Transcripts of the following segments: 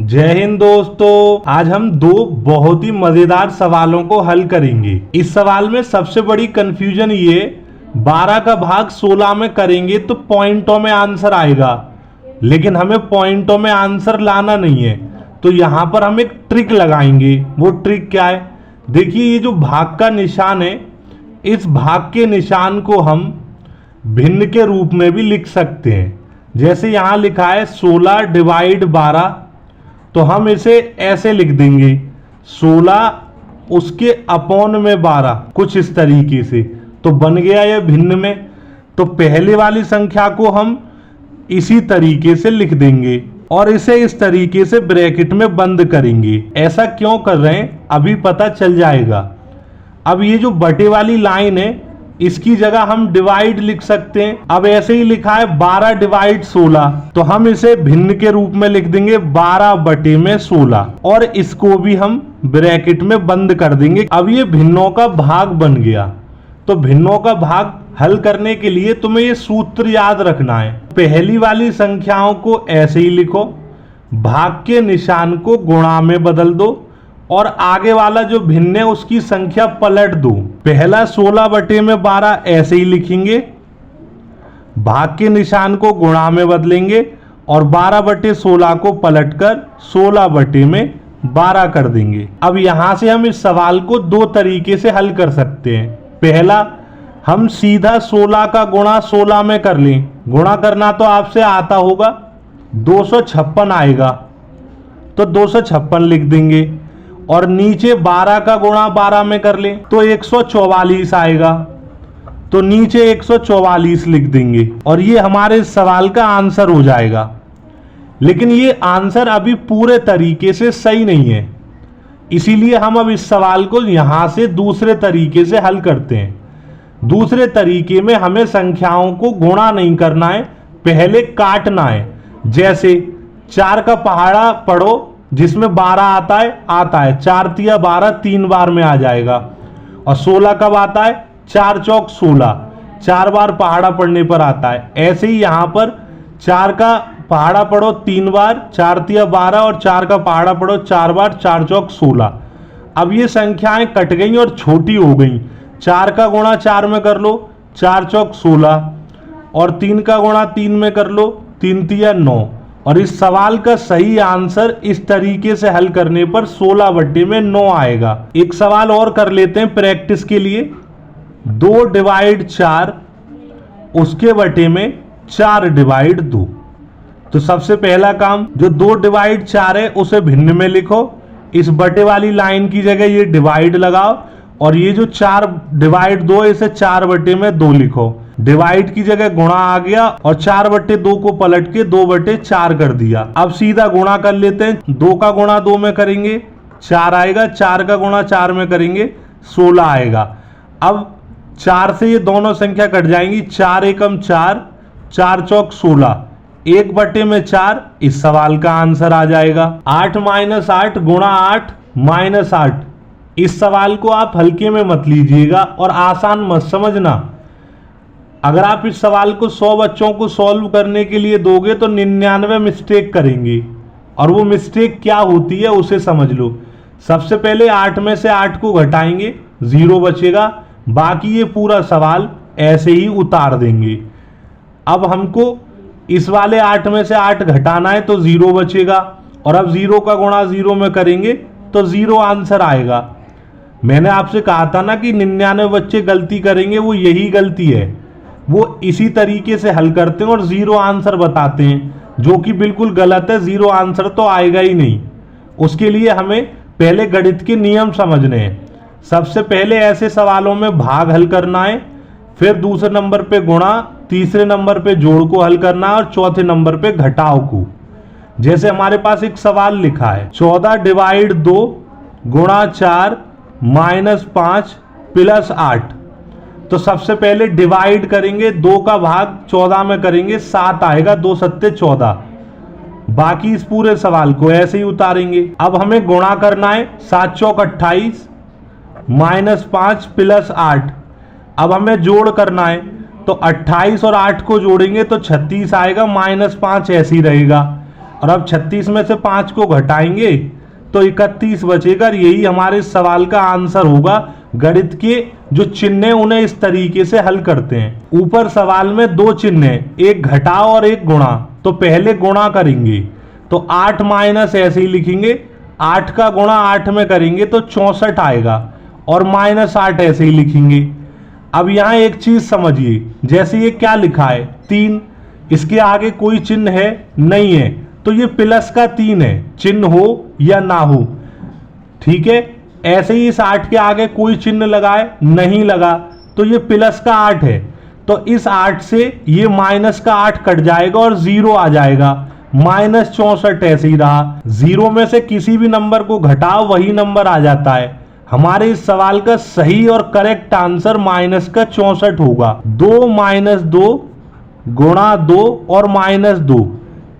जय हिंद दोस्तों। आज हम दो बहुत ही मजेदार सवालों को हल करेंगे। इस सवाल में सबसे बड़ी कंफ्यूजन ये 12 का भाग 16 में करेंगे तो पॉइंटों में आंसर आएगा, लेकिन हमें पॉइंटों में आंसर लाना नहीं है। तो यहां पर हम एक ट्रिक लगाएंगे। वो ट्रिक क्या है? देखिए, ये जो भाग का निशान है, इस भाग के निशान को हम भिन्न के रूप में भी लिख सकते हैं। जैसे यहां लिखा है 16 डिवाइड 12, तो हम इसे ऐसे लिख देंगे 16 उसके अपॉन में 12, कुछ इस तरीके से। तो बन गया ये भिन्न में। तो पहले वाली संख्या को हम इसी तरीके से लिख देंगे और इसे इस तरीके से ब्रैकेट में बंद करेंगे। ऐसा क्यों कर रहे हैं अभी पता चल जाएगा। अब ये जो बटे वाली लाइन है, इसकी जगह हम डिवाइड लिख सकते हैं। अब ऐसे ही लिखा है 12 डिवाइड 16, तो हम इसे भिन्न के रूप में लिख देंगे 12 बटे में 16 और इसको भी हम ब्रैकेट में बंद कर देंगे। अब ये भिन्नों का भाग बन गया। तो भिन्नों का भाग हल करने के लिए तुम्हें ये सूत्र याद रखना है। पहली वाली संख्याओं को ऐसे ही लिखो, भाग के निशान को गुणा में बदल दो और आगे वाला जो भिन्न है उसकी संख्या पलट दो। पहला 16 बटे में 12 ऐसे ही लिखेंगे, भाग के निशान को गुणा में बदलेंगे और 12 बटे 16 को पलटकर 16 बटे में 12 कर देंगे। अब यहां से हम इस सवाल को दो तरीके से हल कर सकते हैं। पहला, हम सीधा 16 का गुणा 16 में कर लें। गुणा करना तो आपसे आता होगा, 256 आएगा तो 256 लिख देंगे और नीचे 12 का गुणा 12 में कर लें तो 144 आएगा, तो नीचे 144 लिख देंगे और ये हमारे सवाल का आंसर हो जाएगा। लेकिन ये आंसर अभी पूरे तरीके से सही नहीं है, इसीलिए हम अब इस सवाल को यहां से दूसरे तरीके से हल करते हैं। दूसरे तरीके में हमें संख्याओं को गुणा नहीं करना है, पहले काटना है। जैसे 4 का पहाड़ा पढ़ो जिसमें 12 आता है 4 तिया 12 3 बार में आ जाएगा। और 16 कब आता है? 4 चौक 16, 4 बार पहाड़ा पढ़ने पर आता है। ऐसे ही यहां पर 4 का पहाड़ा पढ़ो 3 बार, 4 तिया 12 और 4 का पहाड़ा पढ़ो 4 बार, 4 चौक 16। अब ये संख्याएं कट गई और छोटी हो गई। 4 का गुणा 4 में कर लो, 4 चौक 16 और 3 का गुणा 3 में कर लो, 3 तिया 9। और इस सवाल का सही आंसर इस तरीके से हल करने पर 16 बटे में 9 आएगा। एक सवाल और कर लेते हैं प्रैक्टिस के लिए। 2 डिवाइड 4 उसके बटे में 4 डिवाइड 2। तो सबसे पहला काम, जो 2 डिवाइड 4 है उसे भिन्न में लिखो, इस बटे वाली लाइन की जगह ये डिवाइड लगाओ और ये जो 4 डिवाइड 2 इसे 4 बटे में 2 लिखो। डिवाइड की जगह गुणा आ गया और 4 बटे 2 को पलट के 2 बटे 4 कर दिया। अब सीधा गुणा कर लेते हैं। 2 का गुणा 2 में करेंगे 4 आएगा, 4 का गुणा 4 में करेंगे 16 आएगा। अब 4 से ये दोनों संख्या कट जाएंगी, 4 एकम 4, 4 चौक 16, 1 बटे में 4। इस सवाल का आंसर आ जाएगा 8 माइनस 8 गुणा 8 माइनस 8। इस सवाल को आप हल्के में मत लीजिएगा और आसान मत समझना। अगर आप इस सवाल को 100 बच्चों को सॉल्व करने के लिए दोगे तो 99 मिस्टेक करेंगे, और वो मिस्टेक क्या होती है उसे समझ लो। सबसे पहले 8 में से 8 को घटाएंगे, 0 बचेगा, बाकी ये पूरा सवाल ऐसे ही उतार देंगे। अब हमको इस वाले 8 में से 8 घटाना है तो 0 बचेगा, और अब 0 का गुणा 0 में करेंगे तो 0 आंसर आएगा। मैंने आपसे कहा था ना कि 99 बच्चे गलती करेंगे, वो यही गलती है। वो इसी तरीके से हल करते हैं और 0 आंसर बताते हैं, जो कि बिल्कुल गलत है। 0 आंसर तो आएगा ही नहीं। उसके लिए हमें पहले गणित के नियम समझने हैं। सबसे पहले ऐसे सवालों में भाग हल करना है, फिर दूसरे नंबर पे गुणा, तीसरे नंबर पे जोड़ को हल करना है और चौथे नंबर पे घटाव को। जैसे हमारे पास एक सवाल लिखा है 14 डिवाइड 2 गुणा 4 माइनस 5 प्लस 8। तो सबसे पहले डिवाइड करेंगे, 2 का भाग 14 में करेंगे, 7 आएगा, 2 सत्ते 14। बाकी इस पूरे सवाल को ऐसे ही उतारेंगे। अब हमें गुणा करना है, 7 चौक 28 माइनस 5 प्लस 8। अब हमें जोड़ करना है, तो 28 और 8 को जोड़ेंगे तो 36 आएगा, माइनस 5 ऐसे ही रहेगा। और अब 36 में से 5 को घटाएंगे तो 31 बचेगा। यही हमारे इस सवाल का आंसर होगा। गणित के जो चिन्ह हैं उन्हें इस तरीके से हल करते हैं। ऊपर सवाल में 2 चिन्ह हैं, एक घटाओ और एक गुणा। तो पहले गुणा करेंगे तो 8 माइनस ऐसे ही लिखेंगे, 8 का गुणा 8 में करेंगे तो 64 आएगा और -8 ऐसे ही लिखेंगे। अब यहां एक चीज समझिए, जैसे ये क्या लिखा है 3, इसके आगे कोई चिन्ह है नहीं है, तो ये प्लस का 3 है, चिन्ह हो या ना हो। ठीक है, ऐसे ही इस 8 के आगे कोई चिन्ह लगाए नहीं लगा तो ये प्लस का 8 है। तो इस 8 से ये माइनस का 8 कट जाएगा और 0 आ जाएगा, -64 ऐसे ही रहा। 0 में से किसी भी नंबर को घटाओ वही नंबर आ जाता है। हमारे इस सवाल का सही और करेक्ट आंसर माइनस का 64 होगा। 2 - 2 गुणा 2 और -2।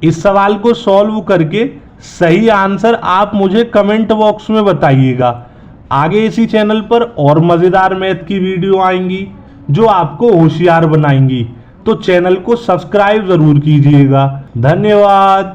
इस सवाल को सॉल्व करके सही आंसर आप मुझे कमेंट बॉक्स में बताइएगा। आगे इसी चैनल पर और मजेदार मैथ की वीडियो आएंगी जो आपको होशियार बनाएंगी, तो चैनल को सब्सक्राइब जरूर कीजिएगा। धन्यवाद।